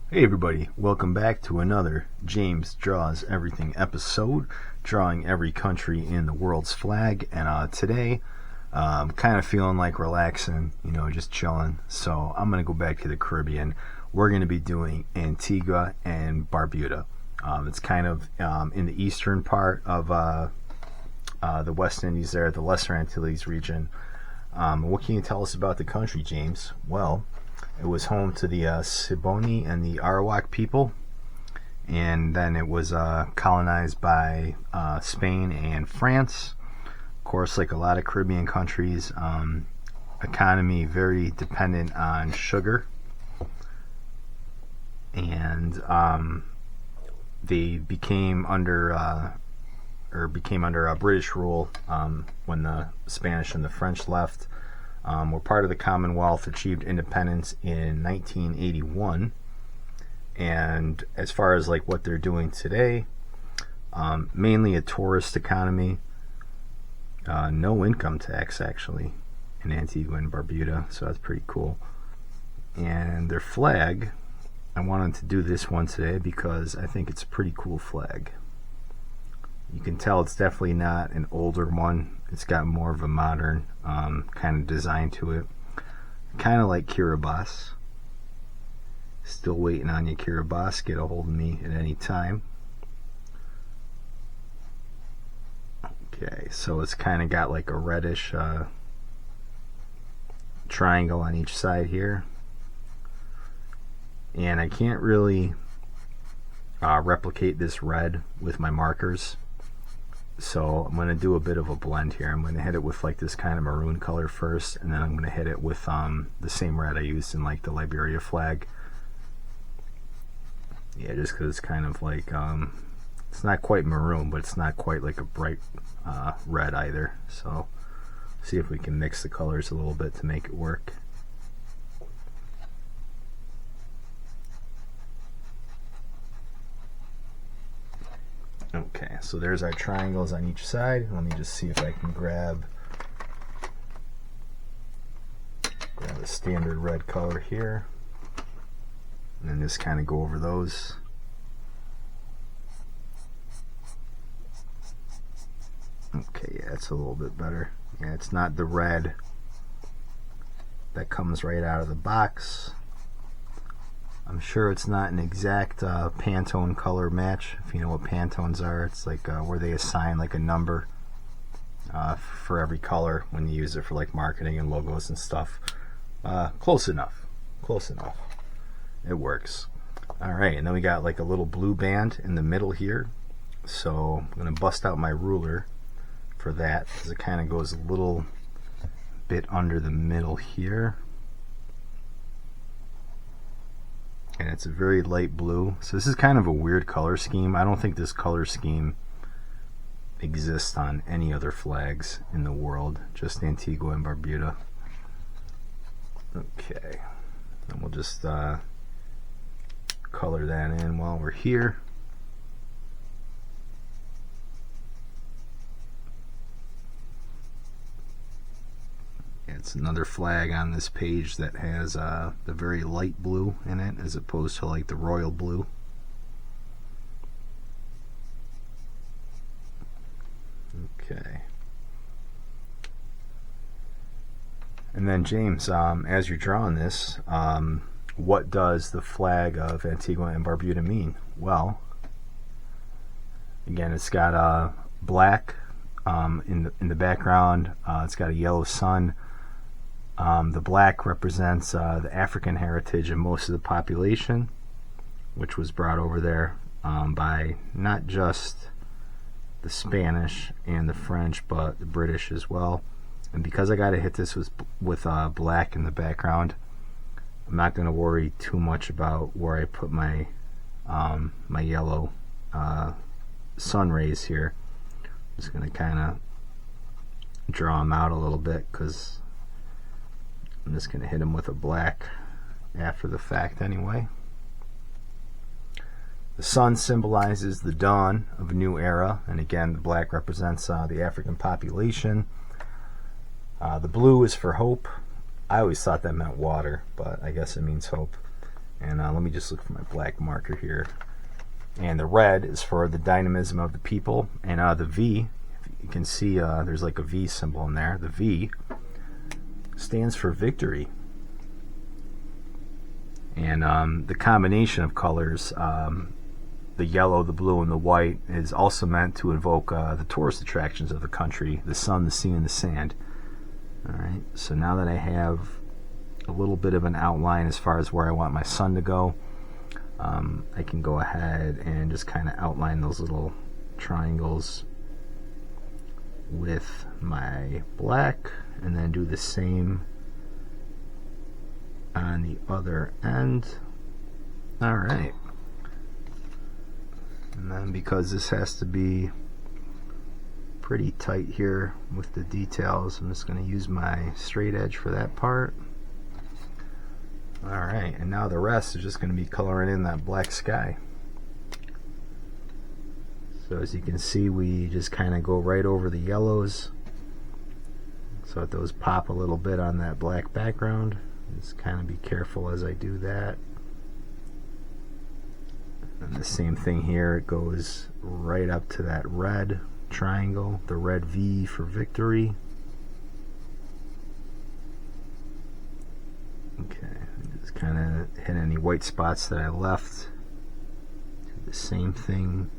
Hey everybody, welcome back to another James Draws Everything episode, drawing every country in the world's flag. And today, I'm kind of feeling like relaxing, just chilling. So I'm going to go back to the Caribbean. We're going to be doing Antigua and Barbuda. It's kind of in the eastern part of the West Indies there, the Lesser Antilles region. What can you tell us about the country, James? Well, it was home to the Siboney and the Arawak people, and then it was colonized by Spain and France. Of course, like a lot of Caribbean countries, economy very dependent on sugar, and they became under British rule when the Spanish and the French left. Were part of the Commonwealth, achieved independence in 1981, and as far as like what they're doing today, mainly a tourist economy, no income tax actually in Antigua and Barbuda, so that's pretty cool. And their flag, I wanted to do this one today because I think it's a pretty cool flag. You can tell it's definitely not an older one. It's got more of a modern kind of design to it. Kind of like Kiribati. Still waiting on you, Kiribati. Get a hold of me at any time. Okay, so it's kind of got like a reddish triangle on each side here. And I can't really replicate this red with my markers. So I'm going to do a bit of a blend here. I'm going to hit it with like this kind of maroon color first, and then I'm going to hit it with the same red I used in like the Liberia flag. Yeah, just because it's kind of like, it's not quite maroon, but it's not quite like a bright red either. So see if we can mix the colors a little bit to make it work. Okay, so there's our triangles on each side. Let me just see if I can grab a standard red color here, and then just kind of go over those. Okay, yeah, it's a little bit better. Yeah, it's not the red that comes right out of the box. I'm sure it's not an exact Pantone color match. If you know what Pantones are, it's like where they assign like a number for every color when you use it for like marketing and logos and stuff. Close enough. Close enough. It works. Alright, and then we got like a little blue band in the middle here. So I'm going to bust out my ruler for that, because it kind of goes a little bit under the middle here. And it's a very light blue. So this is kind of a weird color scheme. I don't think this color scheme exists on any other flags in the world, just Antigua and Barbuda. Okay, and we'll just color that in while we're here. It's another flag on this page that has the very light blue in it, as opposed to like the royal blue. Okay. And then James, as you're drawing this, what does the flag of Antigua and Barbuda mean? Well, again, it's got black in the background. It's got a yellow sun. The black represents the African heritage of most of the population, which was brought over there by not just the Spanish and the French, but the British as well. And because I got to hit this with black in the background, I'm not going to worry too much about where I put my my yellow sun rays here. I'm just going to kind of draw them out a little bit, because I'm just going to hit them with a black after the fact anyway. The sun symbolizes the dawn of a new era, and again the black represents the African population. The blue is for hope. I always thought that meant water, but I guess it means hope. And let me just look for my black marker here. And the red is for the dynamism of the people. And the V, you can see there's like a V symbol in there. The V stands for victory. And the combination of colors, the yellow, the blue, and the white, is also meant to invoke the tourist attractions of the country: the sun, the sea, and the sand. Alright, so now that I have a little bit of an outline as far as where I want my sun to go, I can go ahead and just kind of outline those little triangles with my black, and then do the same on the other end. Alright. And then, because this has to be pretty tight here with the details, I'm just going to use my straight edge for that part. Alright, and now the rest is just going to be coloring in that black sky. So as you can see, we just kind of go right over the yellows, so that those pop a little bit on that black background. Just kind of be careful as I do that. And the same thing here, it goes right up to that red triangle, the red V for victory. Okay, just kind of hit any white spots that I left. Do the same thing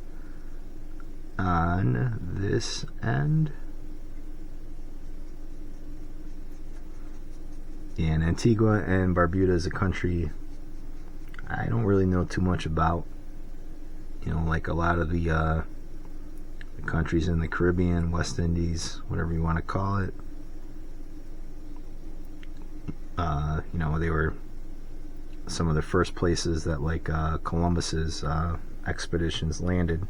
on this end. And Antigua and Barbuda is a country I don't really know too much about. You know, like a lot of the countries in the Caribbean, West Indies, whatever you want to call it. You know, they were some of the first places that, like, Columbus's expeditions landed.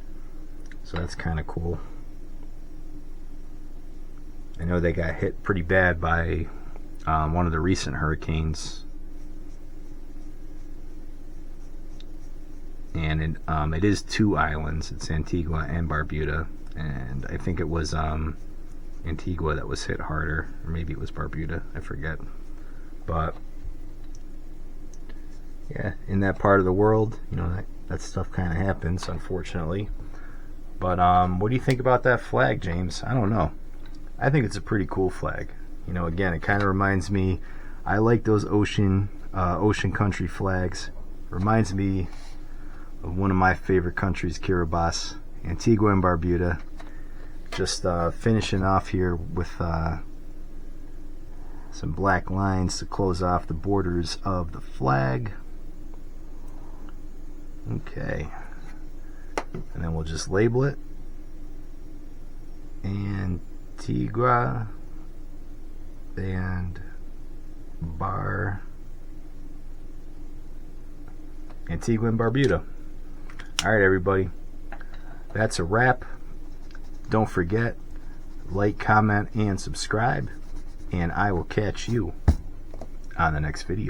So that's kind of cool. I know they got hit pretty bad by one of the recent hurricanes. And it is two islands. It's Antigua and Barbuda, and I think it was Antigua that was hit harder, or maybe it was Barbuda, I forget. But yeah, in that part of the world, you know, that stuff kind of happens, unfortunately. But what do you think about that flag, James? I don't know. I think it's a pretty cool flag. You know, again, it kind of reminds me, I like those ocean country flags. Reminds me of one of my favorite countries, Kiribati, Antigua and Barbuda. Just finishing off here with some black lines to close off the borders of the flag. Okay, and then we'll just label it Antigua and Antigua and Barbuda. Alright, everybody, that's a wrap. Don't forget, like, comment, and subscribe, and I will catch you on the next video.